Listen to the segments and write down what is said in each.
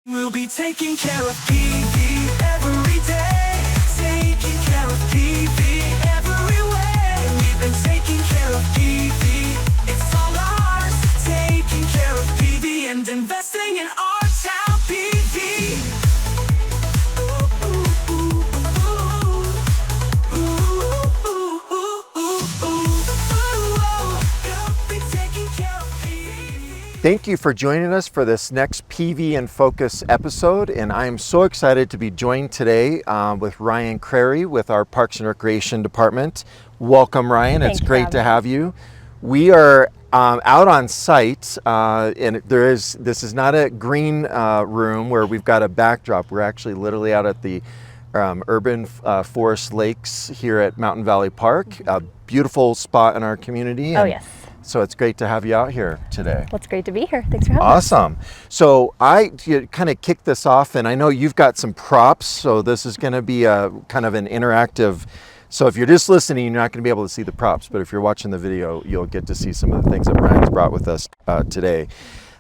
We'll be taking care of PV every day. Taking care of PV every way. We've been taking care of PV. It's all ours. Taking care of PV and investing in our town PV. We'll be taking care of PV. Thank you for joining us for this next PV in Focus episode, and I am so excited to be joined today with Ryanne Crary with our Parks and Recreation Department. Welcome, Ryan. It's great to have you. We are out on site, and this is not a green room where we've got a backdrop. We're actually literally out at the urban forest lakes here at Mountain Valley Park, a beautiful spot in our community. Oh, yes. So it's great to have you out here today. Well, it's great to be here. Thanks for having us. Awesome. So I kind of kick this off, and I know you've got some props, so this is going to be a kind of an interactive. So if you're just listening, you're not going to be able to see the props, but if you're watching the video, you'll get to see some of the things that Ryan's brought with us today.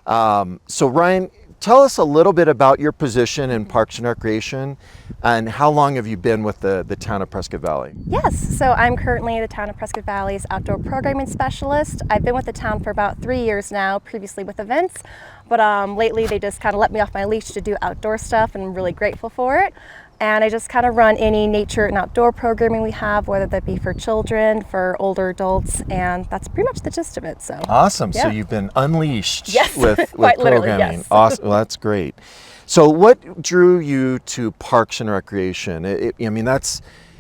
So Ryan, tell us a little bit about your position in Parks and Recreation, and how long have you been with the town of Prescott Valley? Yes, so I'm currently the town of Prescott Valley's outdoor programming specialist. I've been with the town for about 3 years now, previously with events, but lately they just kind of let me off my leash to do outdoor stuff, and I'm really grateful for it. And I just kind of run any nature and outdoor programming we have, whether that be for children, for older adults, and that's pretty much the gist of it. So awesome. yeah. So you've been unleashed Yes, with quite literally, programming. yes. Awesome. Well, that's great. So what drew you to Parks and Recreation? I mean,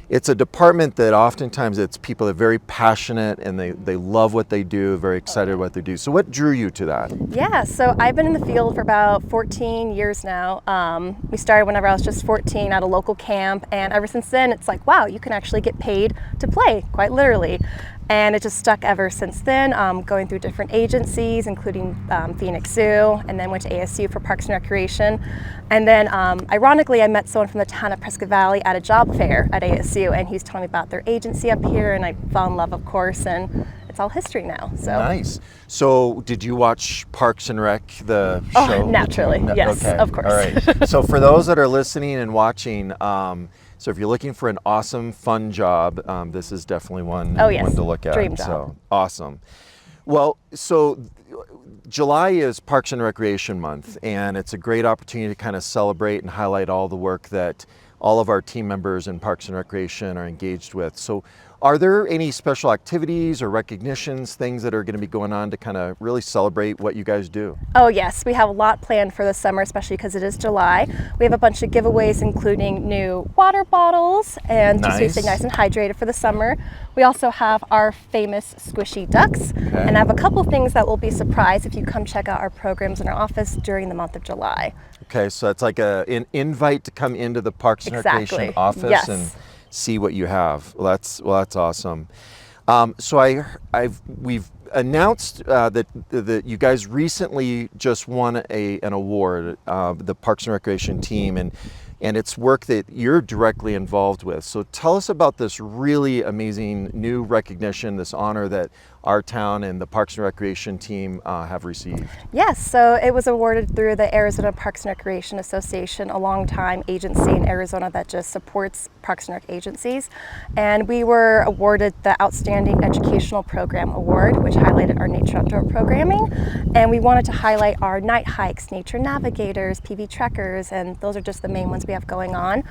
it's a department that oftentimes it's people that are very passionate and they love what they do, very excited about what they do. So what drew you to that? Yeah, so I've been in the field for about 14 years now. We started whenever I was just 14 at a local camp, and ever since then it's like, wow, you can actually get paid to play, quite literally. And it just stuck ever since then, going through different agencies, including Phoenix Zoo, and then went to ASU for Parks and Recreation. And then, ironically, I met someone from the town of Prescott Valley at a job fair at ASU, and he was telling me about their agency up here, and I fell in love, of course, and it's all history now. So nice. So did you watch Parks and Rec, the show? Oh, naturally, yes, okay. of course. All right. So for those that are listening and watching, so if you're looking for an awesome, fun job, this is definitely one to look at. Dream job. So awesome. Well, so July is Parks and Recreation Month, and it's a great opportunity to kind of celebrate and highlight all the work that all of our team members in Parks and Recreation are engaged with. So are there any special activities or recognitions, things that are going to be going on to kind of really celebrate what you guys do? Oh yes, we have a lot planned for the summer, especially because it is July. We have a bunch of giveaways, including new water bottles and just to stay nice and hydrated for the summer. We also have our famous squishy ducks, and I have a couple things that will be a surprise if you come check out our programs in our office during the month of July. Okay, so it's like an invite to come into the Parks and Recreation office and see what you have. Well, that's awesome. So we've announced that you guys recently just won an award, the Parks and Recreation team, and it's work that you're directly involved with. So tell us about this really amazing new recognition, this honor that our town and the Parks and Recreation team have received. Yes, so it was awarded through the Arizona Parks and Recreation Association, a long-time agency in Arizona that just supports Parks and Rec agencies. And we were awarded the Outstanding Educational Program Award, which highlighted our nature outdoor programming. And we wanted to highlight our night hikes, nature navigators, PV trekkers, and those are just the main ones we have going on.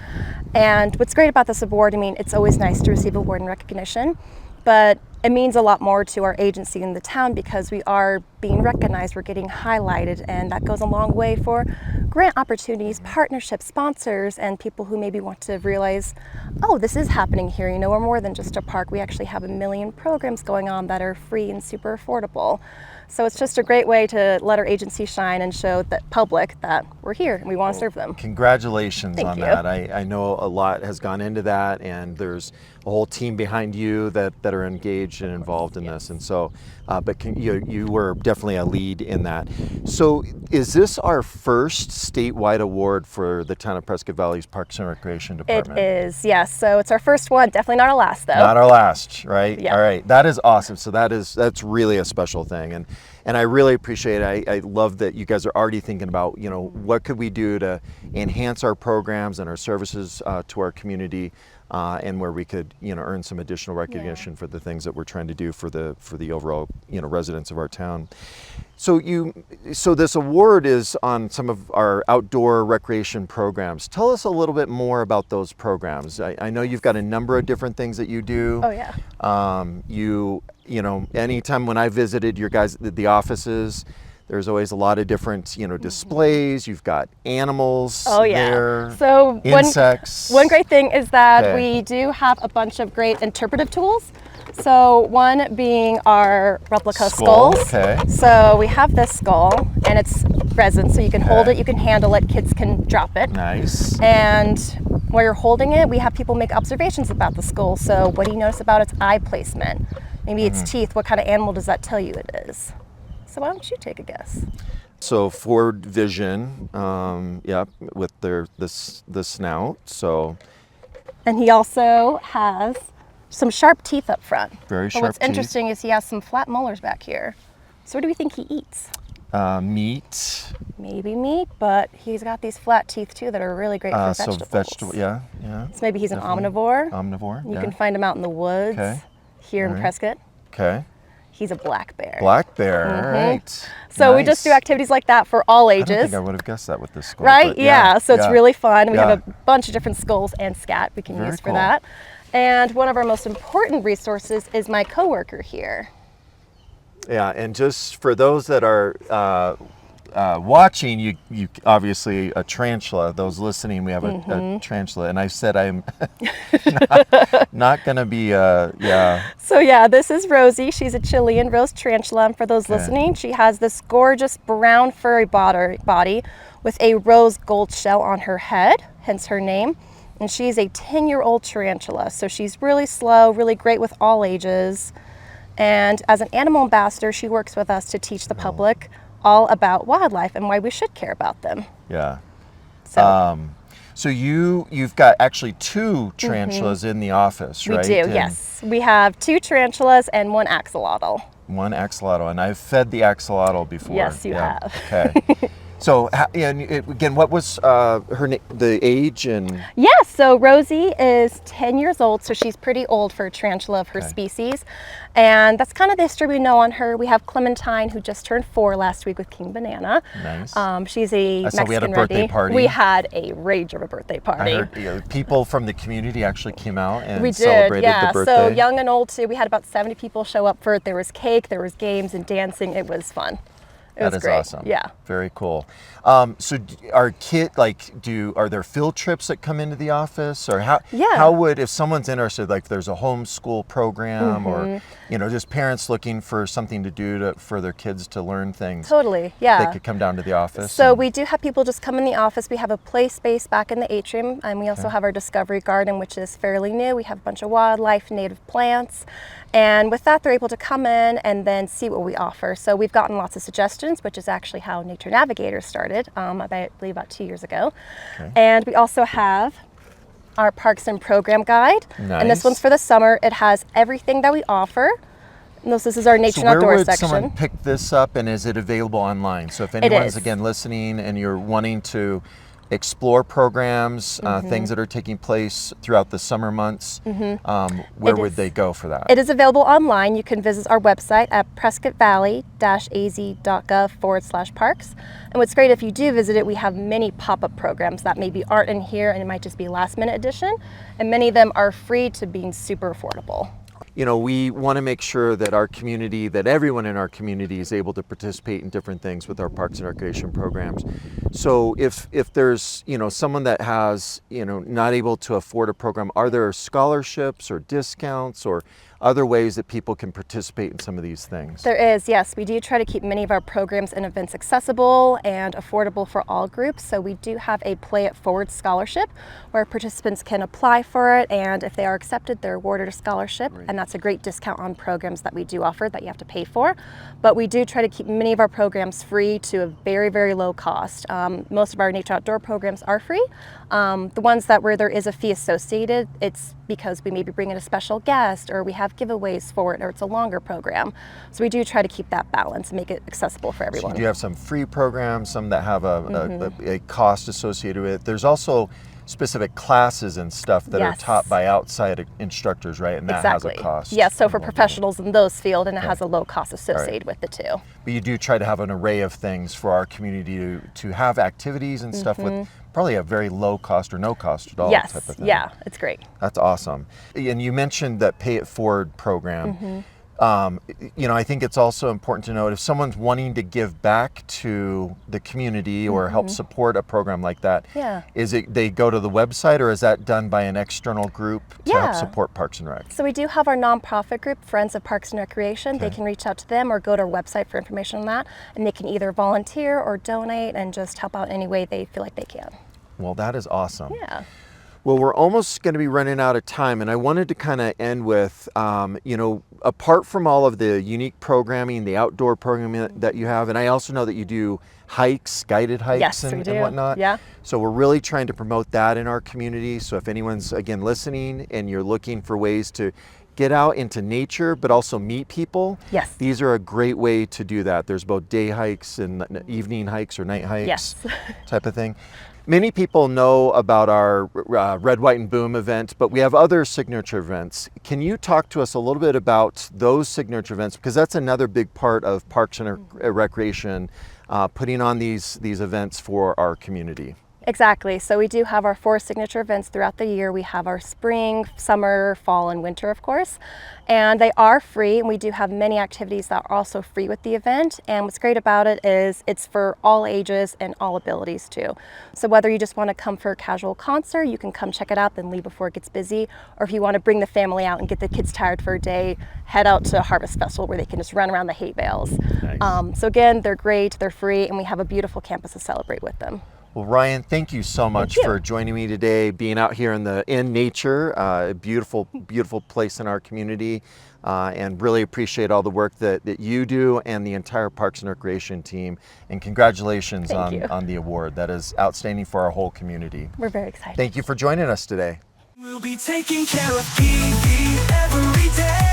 And what's great about this award, I mean, it's always nice to receive award and recognition, but it means a lot more to our agency in the town because we are being recognized, we're getting highlighted, and that goes a long way for grant opportunities, partnerships, sponsors, and people who maybe want to realize, oh, this is happening here. You know, we're more than just a park. We actually have 1 million programs going on that are free and super affordable. So it's just a great way to let our agency shine and show the public that we're here and we want to serve them. Congratulations on you. that. I know a lot has gone into that, and there's a whole team behind you that are engaged and involved in this. And so, but you were definitely a lead in that. So is this our first statewide award for the town of Prescott Valley's Parks and Recreation Department? It is, yes. So it's our first one, definitely not our last though. Not our last, right? Yeah. All right, that is awesome. So that's really a special thing. And I really appreciate it. I love that you guys are already thinking about, what could we do to enhance our programs and our services to our community, and where we could, earn some additional recognition for the things that we're trying to do for the overall, residents of our town. So this award is on some of our outdoor recreation programs. Tell us a little bit more about those programs. I know you've got a number of different things that you do. Oh yeah. Anytime when I visited your guys, the offices, there's always a lot of different, displays. You've got animals there, so insects. One great thing is that we do have a bunch of great interpretive tools. So one being our replica skulls. Okay. So we have this skull, and it's resin, so you can hold it, you can handle it, kids can drop it. Nice. And while you're holding it, we have people make observations about the skull. So what do you notice about its eye placement? Maybe its teeth. What kind of animal does that tell you it is? So why don't you take a guess? So forward vision, with the snout. So. And he also has some sharp teeth up front. Very sharp But what's teeth. interesting is he has some flat molars back here. So what do we think he eats? Meat. Maybe meat, but he's got these flat teeth too that are really great for vegetables. So vegetable, yeah. So maybe he's Definitely. an omnivore. Omnivore, You can find him out in the woods here in Prescott. Okay. He's a black bear. Black bear, all right. So we just do activities like that for all ages. I don't think I would have guessed that with this skull. Right? But Yeah. So it's really fun. We have Yeah. a bunch of different skulls and scat we can Very use for cool. that. And one of our most important resources is my coworker here. Yeah, and just for those that are watching, you obviously a tarantula. Those listening, we have a tarantula, and I said I'm not going to be So yeah, this is Rosie. She's a Chilean rose tarantula. And for those listening, she has this gorgeous brown furry body with a rose gold shell on her head, hence her name. And she's a 10-year-old tarantula. So she's really slow, really great with all ages. And as an animal ambassador, she works with us to teach the public all about wildlife and why we should care about them. Yeah. So, So you've got actually 2 tarantulas in the office, right? we do, yes. We have 2 tarantulas and 1 axolotl. 1 axolotl, and I've fed the axolotl before. Yes, you have. Okay. So, again, what was the age and? Yes, so Rosie is 10 years old, so she's pretty old for a tarantula of her species. And that's kind of the history we know on her. We have Clementine, who just turned 4 last week with King Banana. Nice. She's a Mexican we had a birthday party. We had a rage of a birthday party. I heard, people from the community actually came out and We did, celebrated the birthday. So young and old too. We had about 70 people show up for it. There was cake, there was games and dancing. It was fun. It was great. Awesome. Yeah. Very cool. So are there field trips that come into the office, or how would, if someone's interested, like if there's a homeschool program or, just parents looking for something to do for their kids to learn things. Totally. Yeah. They could come down to the office. So we do have people just come in the office. We have a play space back in the atrium, and we also have our discovery garden, which is fairly new. We have a bunch of wildlife, native plants. And with that, they're able to come in and then see what we offer. So we've gotten lots of suggestions, which is actually how Nature Navigator started, I believe about 2 years ago. Okay. And we also have our Parks and Program Guide. Nice. And this one's for the summer. It has everything that we offer. And this is our Nature and Outdoors section. So where would someone pick this up, and is it available online? So if anyone's, again, listening and you're wanting to explore programs, things that are taking place throughout the summer months, where would they go for that? It is available online. You can visit our website at prescottvalley-az.gov/parks. And what's great, if you do visit it, we have many pop-up programs that maybe aren't in here, and it might just be last-minute addition. And many of them are free to being super affordable. We want to make sure that our community, that everyone in our community is able to participate in different things with our parks and recreation programs. So if there's, someone that has, not able to afford a program, are there scholarships or discounts or other ways that people can participate in some of these things? There is, yes. We do try to keep many of our programs and events accessible and affordable for all groups. So we do have a Play It Forward scholarship where participants can apply for it, and if they are accepted, they're awarded a scholarship. Right. And that's a great discount on programs that we do offer that you have to pay for. But we do try to keep many of our programs free to a very, very low cost. Most of our nature outdoor programs are free. The ones that where there is a fee associated, it's because we maybe bring in a special guest or we have giveaways for it, or it's a longer program. So we do try to keep that balance and make it accessible for everyone. So you do have some free programs, some that have a cost associated with it. There's also specific classes and stuff that are taught by outside instructors, right? And that has a cost. Yes, so for professionals in those fields, and it has a low cost associated with it too. But you do try to have an array of things for our community to have activities and stuff with probably a very low cost or no cost at all type of thing. Yeah, it's great. That's awesome. And you mentioned that Pay It Forward program. You know, I think it's also important to note if someone's wanting to give back to the community or help support a program like that, is it they go to the website, or is that done by an external group to help support Parks and Rec? So we do have our nonprofit group, Friends of Parks and Recreation. They can reach out to them or go to our website for information on that, and they can either volunteer or donate and just help out any way they feel like they can. Well, that is awesome. Yeah. Well, we're almost going to be running out of time, and I wanted to kind of end with, you know, apart from all of the unique programming, the outdoor programming that you have, and I also know that you do hikes, guided hikes and whatnot. Yeah. So we're really trying to promote that in our community. So if anyone's, again, listening and you're looking for ways to get out into nature, but also meet people, these are a great way to do that. There's both day hikes and evening hikes or night hikes type of thing. Many people know about our Red, White, and Boom event, but we have other signature events. Can you talk to us a little bit about those signature events? Because that's another big part of Parks and Recreation, putting on these events for our community. Exactly. So we do have our 4 signature events throughout the year. We have our spring, summer, fall, and winter, of course. And they are free, and we do have many activities that are also free with the event. And what's great about it is it's for all ages and all abilities too. So whether you just want to come for a casual concert, you can come check it out, then leave before it gets busy. Or if you want to bring the family out and get the kids tired for a day, head out to Harvest Festival where they can just run around the hay bales. Nice. So again, they're great, they're free, and we have a beautiful campus to celebrate with them. Well, Ryanne, thank you so much for joining me today, being out here in nature, a beautiful, beautiful place in our community, and really appreciate all the work that you do and the entire Parks and Recreation team. And congratulations on the award. That is outstanding for our whole community. We're very excited. Thank you for joining us today. We'll be taking care of PV every day.